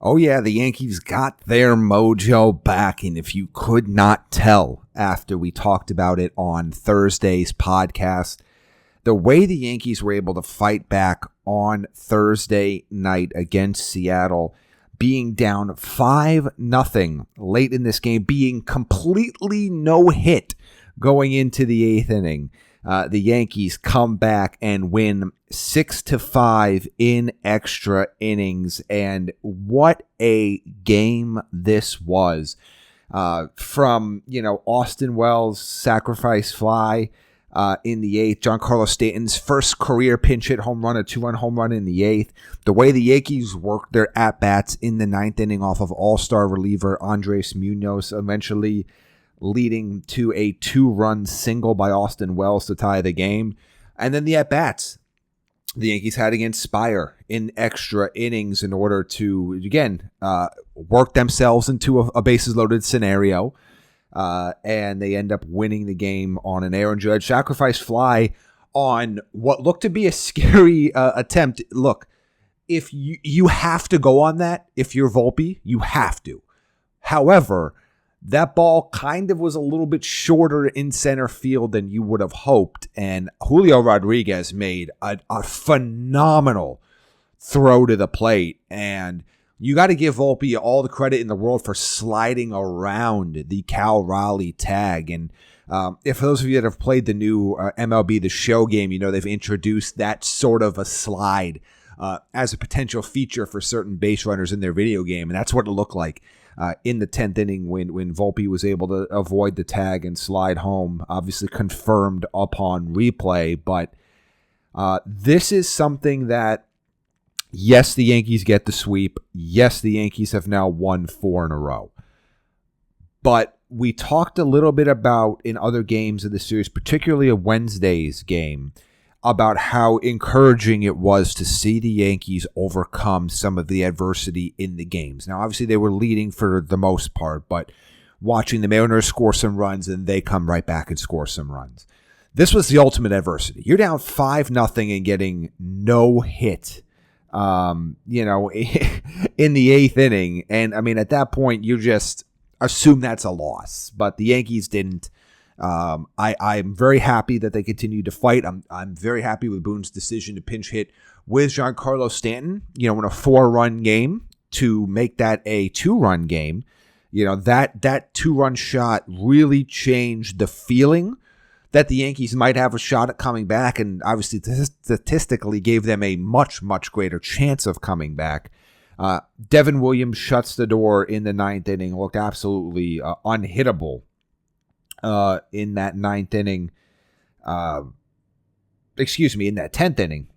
Oh yeah, the Yankees got their mojo back, and if you could not tell after we talked about it on Thursday's podcast, the way the Yankees were able to fight back on Thursday night against Seattle, being down 5-0 late in this game, being completely no hit going into the eighth inning. The Yankees come back and win 6-5 in extra innings, and what a game this was. From Austin Wells' sacrifice fly in the eighth, Giancarlo Stanton's first career pinch hit home run, a 2-run home run in the eighth. The way the Yankees worked their at bats in the ninth inning off of all-star reliever Andres Munoz, eventually leading to a 2-run single by Austin Wells to tie the game. And then the at-bats the Yankees had against Spire in extra innings in order to, again, work themselves into a bases-loaded scenario. And they end up winning the game on an Aaron Judge sacrifice fly on what looked to be a scary attempt. Look, if you have to go on that, if you're Volpe, you have to. However, that ball kind of was a little bit shorter in center field than you would have hoped, and Julio Rodriguez made a phenomenal throw to the plate, and you got to give Volpe all the credit in the world for sliding around the Cal Raleigh tag. And if for those of you that have played the new MLB The Show game, they've introduced that sort of a slide as a potential feature for certain base runners in their video game, and that's what it looked like in the 10th inning when Volpe was able to avoid the tag and slide home, obviously confirmed upon replay. But this is something that, yes, the Yankees get the sweep. Yes, the Yankees have now won 4 in a row. But we talked a little bit about in other games of the series, particularly a Wednesday's game, about how encouraging it was to see the Yankees overcome some of the adversity in the games. Now, obviously, they were leading for the most part, but watching the Mariners score some runs and they come right back and score some runs. This was the ultimate adversity. You're down 5-0 and getting no hit, in the eighth inning. And, at that point, you just assume that's a loss. But the Yankees didn't. I'm very happy that they continued to fight. I'm very happy with Boone's decision to pinch hit with Giancarlo Stanton, in a 4-run game to make that a 2-run game. That 2-run shot really changed the feeling that the Yankees might have a shot at coming back, and obviously statistically gave them a much, much greater chance of coming back. Devin Williams shuts the door in the ninth inning, looked absolutely unhittable. In that ninth inning, in that 10th inning,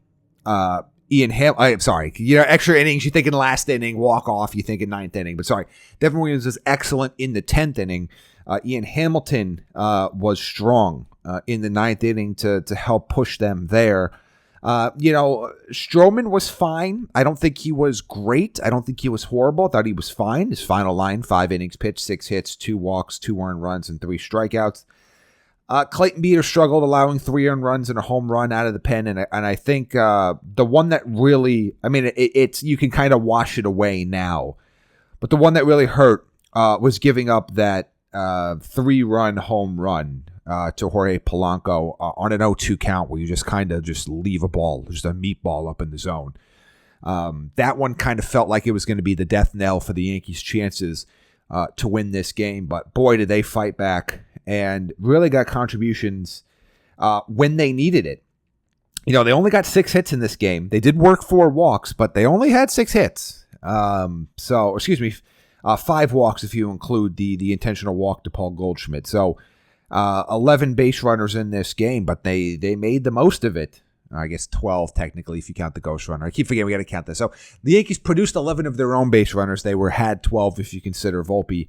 extra innings, you think in last inning, walk off, you think in ninth inning, but sorry, Devin Williams was excellent in the 10th inning. Ian Hamilton was strong in the ninth inning to help push them there. Stroman was fine. I don't think he was great. I don't think he was horrible. I thought he was fine. His final line, 5 innings pitched, 6 hits, 2 walks, 2 earned runs, and 3 strikeouts. Clayton Beeter struggled, allowing 3 earned runs and a home run out of the pen. And I think the one that really, it's you can kind of wash it away now. But the one that really hurt was giving up that 3-run home run to Jorge Polanco on an 0-2 count where you just kind of just leave a ball, just a meatball up in the zone. That one kind of felt like it was going to be the death knell for the Yankees' chances to win this game. But boy, did they fight back and really got contributions when they needed it. They only got 6 hits in this game. They did work 4 walks, but they only had 6 hits. 5 walks if you include the intentional walk to Paul Goldschmidt. So 11 base runners in this game, but they made the most of it. I guess 12 technically if you count the ghost runner. I keep forgetting we got to count this. So the Yankees produced 11 of their own base runners. They had 12 if you consider Volpe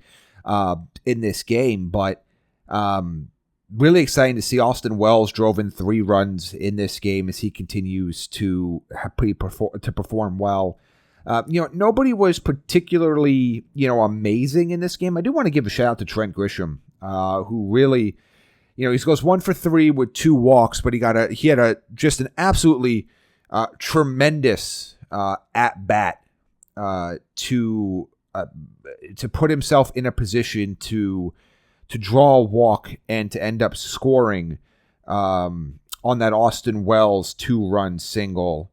in this game. But really exciting to see Austin Wells drove in 3 runs in this game as he continues to perform well. Nobody was particularly, amazing in this game. I do want to give a shout out to Trent Grisham, who really, he goes 1 for 3 with 2 walks, but he had just an absolutely tremendous at bat to put himself in a position to draw a walk and to end up scoring on that Austin Wells 2-run single.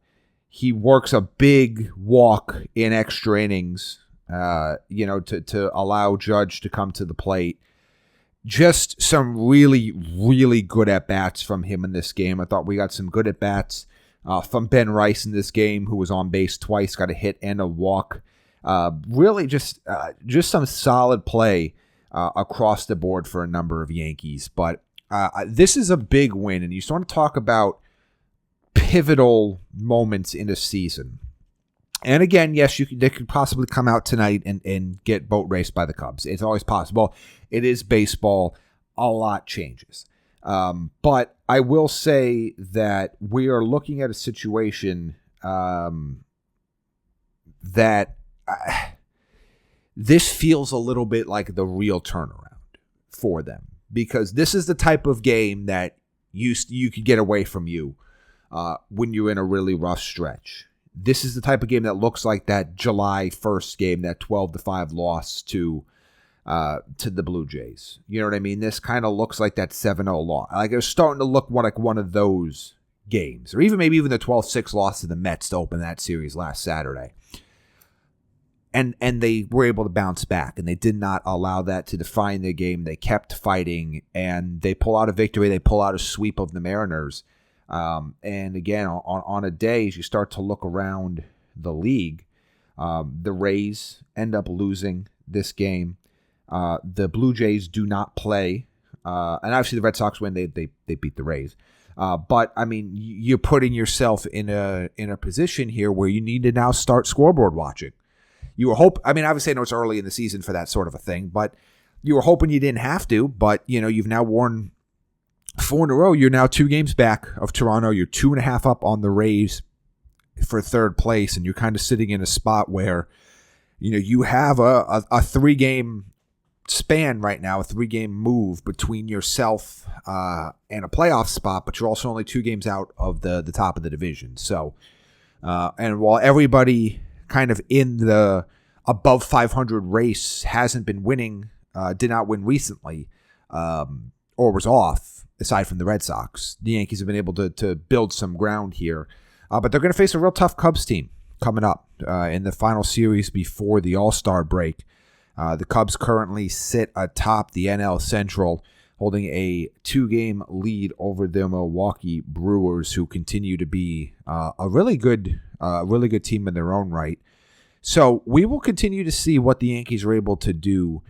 He works a big walk in extra innings, to allow Judge to come to the plate. Just some really, really good at-bats from him in this game. I thought we got some good at-bats from Ben Rice in this game, who was on base twice, got a hit and a walk. Really just some solid play across the board for a number of Yankees. But this is a big win, and you sort of talk about pivotal moments in a season. And again, yes, they could possibly come out tonight and get boat raced by the Cubs. It's always possible. It is baseball. A lot changes. But I will say that we are looking at a situation that this feels a little bit like the real turnaround for them, because this is the type of game that you could get away from you when you're in a really rough stretch. This is the type of game that looks like that July 1st game, that 12-5 loss to the Blue Jays. You know what I mean? This kind of looks like that 7-0 loss. Like, it was starting to look like one of those games, or maybe even the 12-6 loss to the Mets to open that series last Saturday. And they were able to bounce back, and they did not allow that to define their game. They kept fighting, and they pull out a victory. They pull out a sweep of the Mariners. And again, on a day, as you start to look around the league, the Rays end up losing this game. The Blue Jays do not play. And obviously the Red Sox win, they beat the Rays. But I mean, you're putting yourself in a position here where you need to now start scoreboard watching. Obviously I know it's early in the season for that sort of a thing, but you were hoping you didn't have to. But, you've now worn 4 in a row. You're now 2 games back of Toronto. You're 2.5 up on the Rays for third place, and you're kind of sitting in a spot where, you have a 3-game span right now, a 3-game move between yourself and a playoff spot, but you're also only 2 games out of the top of the division. So, and while everybody kind of in the above 500 race hasn't been winning, did not win recently, or was off, aside from the Red Sox, the Yankees have been able to build some ground here. But they're going to face a real tough Cubs team coming up in the final series before the All-Star break. The Cubs currently sit atop the NL Central, holding a 2-game lead over the Milwaukee Brewers, who continue to be a really good team in their own right. So we will continue to see what the Yankees are able to do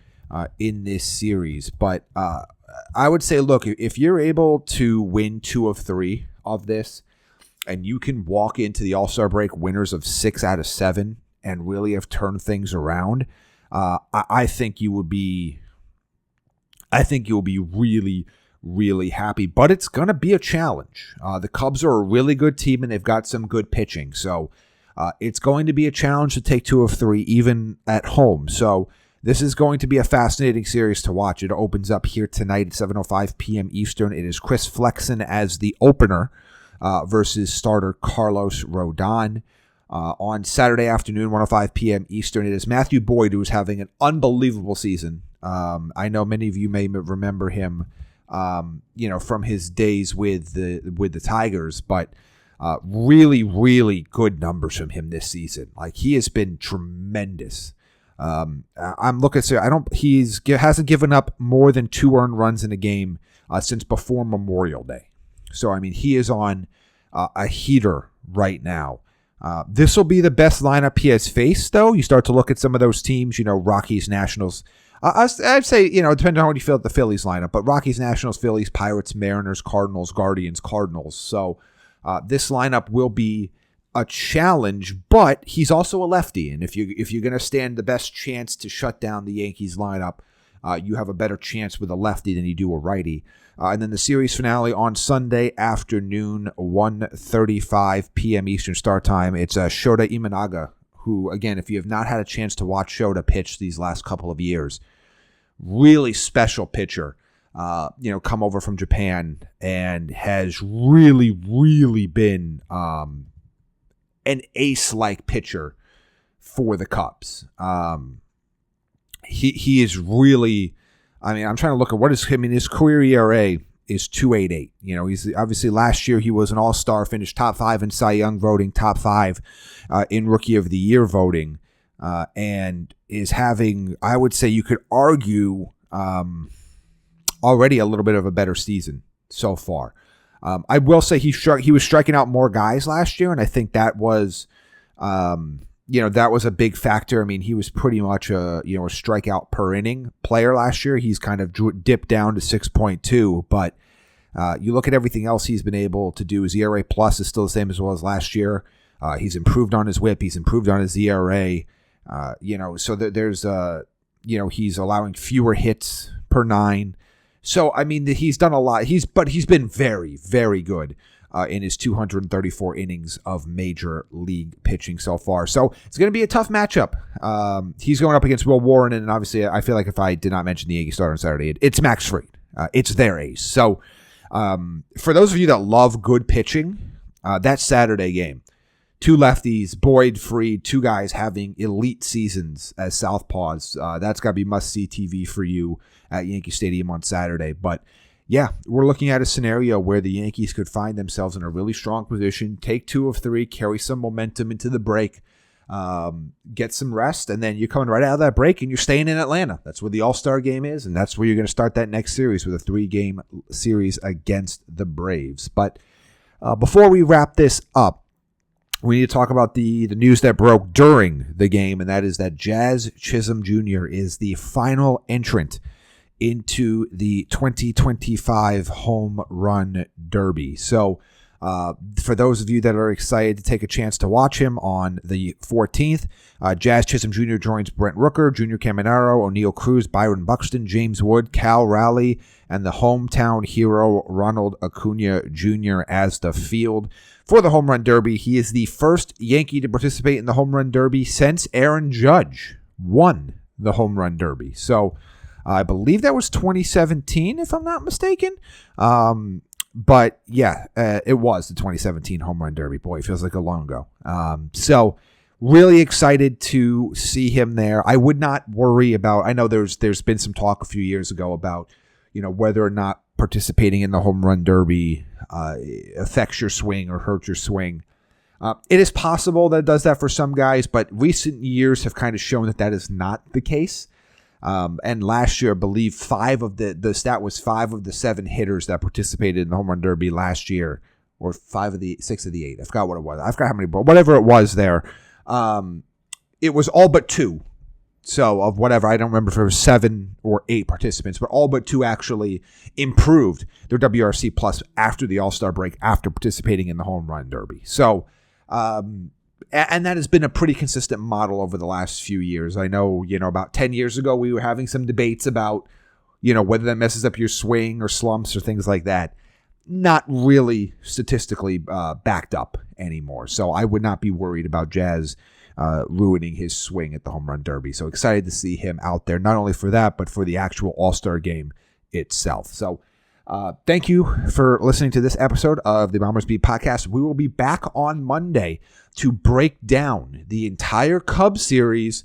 in this series. But I would say, look, if you're able to win 2 of 3 of this, and you can walk into the All-Star break winners of 6 out of 7 and really have turned things around, I think you will be really, really happy. But it's going to be a challenge. The Cubs are a really good team, and they've got some good pitching. So it's going to be a challenge to take 2 of 3, even at home. So this is going to be a fascinating series to watch. It opens up here tonight at 7:05 p.m. Eastern. It is Chris Flexen as the opener versus starter Carlos Rodon. On Saturday afternoon, 1:05 p.m. Eastern, it is Matthew Boyd, who is having an unbelievable season. I know many of you may remember him, from his days with the Tigers, but really, really good numbers from him this season. Like, he has been tremendous. I'm looking to say hasn't given up more than 2 earned runs in a game since before Memorial Day. So, I mean, he is on a heater right now. This will be the best lineup he has faced, though. You start to look at some of those teams, Rockies, Nationals. I'd say, depending on how you feel at the Phillies lineup, but Rockies, Nationals, Phillies, Pirates, Mariners, Cardinals, Guardians, Cardinals. So this lineup will be a challenge, but he's also a lefty, and if you're going to stand the best chance to shut down the Yankees lineup, you have a better chance with a lefty than you do a righty. And then the series finale on Sunday afternoon, 1:35 p.m. Eastern start time. It's Shota Imanaga, who, again, if you have not had a chance to watch Shota pitch these last couple of years, really special pitcher. Come over from Japan and has really, really been an ace-like pitcher for the Cubs. He is really, I mean, I'm trying to look at his career ERA is 2.88. You know, he's obviously last year he was an all-star, finished top 5 in Cy Young voting, top 5 in Rookie of the Year voting, and is having, I would say you could argue, already a little bit of a better season so far. I will say he was striking out more guys last year, and I think that was, that was a big factor. I mean, he was pretty much a strikeout per inning player last year. He's kind of dipped down to 6.2, but you look at everything else he's been able to do. His ERA plus is still the same as well as last year. He's improved on his WHIP. He's improved on his ERA. So there's he's allowing fewer hits per 9. So, I mean, he's done a lot. But he's been very, very good in his 234 innings of major league pitching so far. So, it's going to be a tough matchup. He's going up against Will Warren, and obviously, I feel like if I did not mention the Yankees starter on Saturday, it's Max Fried. It's their ace. So, for those of you that love good pitching, that Saturday game, 2 lefties, Boyd, Fried, 2 guys having elite seasons as southpaws. That's got to be must-see TV for you at Yankee Stadium on Saturday. But, yeah, we're looking at a scenario where the Yankees could find themselves in a really strong position, take 2 of 3, carry some momentum into the break, get some rest, and then you're coming right out of that break and you're staying in Atlanta. That's where the All-Star game is, and that's where you're going to start that next series with a 3-game series against the Braves. But before we wrap this up, we need to talk about the news that broke during the game, and that is that Jazz Chisholm Jr. is the final entrant into the 2025 Home Run Derby. So for those of you that are excited to take a chance to watch him on the 14th, Jazz Chisholm Jr. joins Brent Rooker, Junior Caminero, O'Neal Cruz, Byron Buxton, James Wood, Cal Raleigh, and the hometown hero Ronald Acuna Jr. as the field for the Home Run Derby. He is the first Yankee to participate in the Home Run Derby since Aaron Judge won the Home Run Derby. So I believe that was 2017, if I'm not mistaken. But yeah, it was the 2017 Home Run Derby. Boy, it feels like a long ago. So really excited to see him there. I would not worry about, I know there's been some talk a few years ago about, whether or not participating in the Home Run Derby affects your swing or hurts your swing. It is possible that it does that for some guys, but recent years have kind of shown that is not the case. And last year, I believe 5 of the stat was 5 of the 7 hitters that participated in the Home Run Derby last year, or 6 of the 8. I forgot what it was. I forgot how many, but whatever it was there. It was all but 2. So of whatever, I don't remember if it was 7 or 8 participants, but all but 2 actually improved their WRC plus after the All-Star break, after participating in the Home Run Derby. So, and that has been a pretty consistent model over the last few years. I know, about 10 years ago, we were having some debates about, whether that messes up your swing or slumps or things like that. Not really statistically backed up anymore. So I would not be worried about Jazz ruining his swing at the Home Run Derby. So excited to see him out there, not only for that, but for the actual All-Star game itself. So thank you for listening to this episode of the Bombers Beat Podcast. We will be back on Monday to break down the entire Cubs series,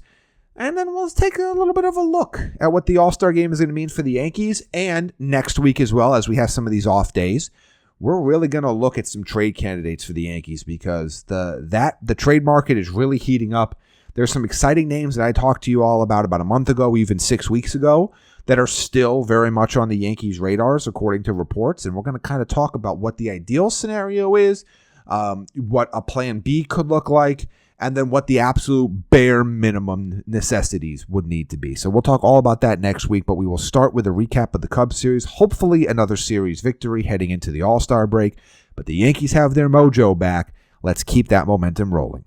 and then we'll take a little bit of a look at what the All-Star game is going to mean for the Yankees, and next week as well, as we have some of these off days, we're really going to look at some trade candidates for the Yankees, because the trade market is really heating up. There's some exciting names that I talked to you all about a month ago, even 6 weeks ago, that are still very much on the Yankees' radars, according to reports. And we're going to kind of talk about what the ideal scenario is, what a plan B could look like, and then what the absolute bare minimum necessities would need to be. So we'll talk all about that next week, but we will start with a recap of the Cubs series, hopefully another series victory heading into the All-Star break. But the Yankees have their mojo back. Let's keep that momentum rolling.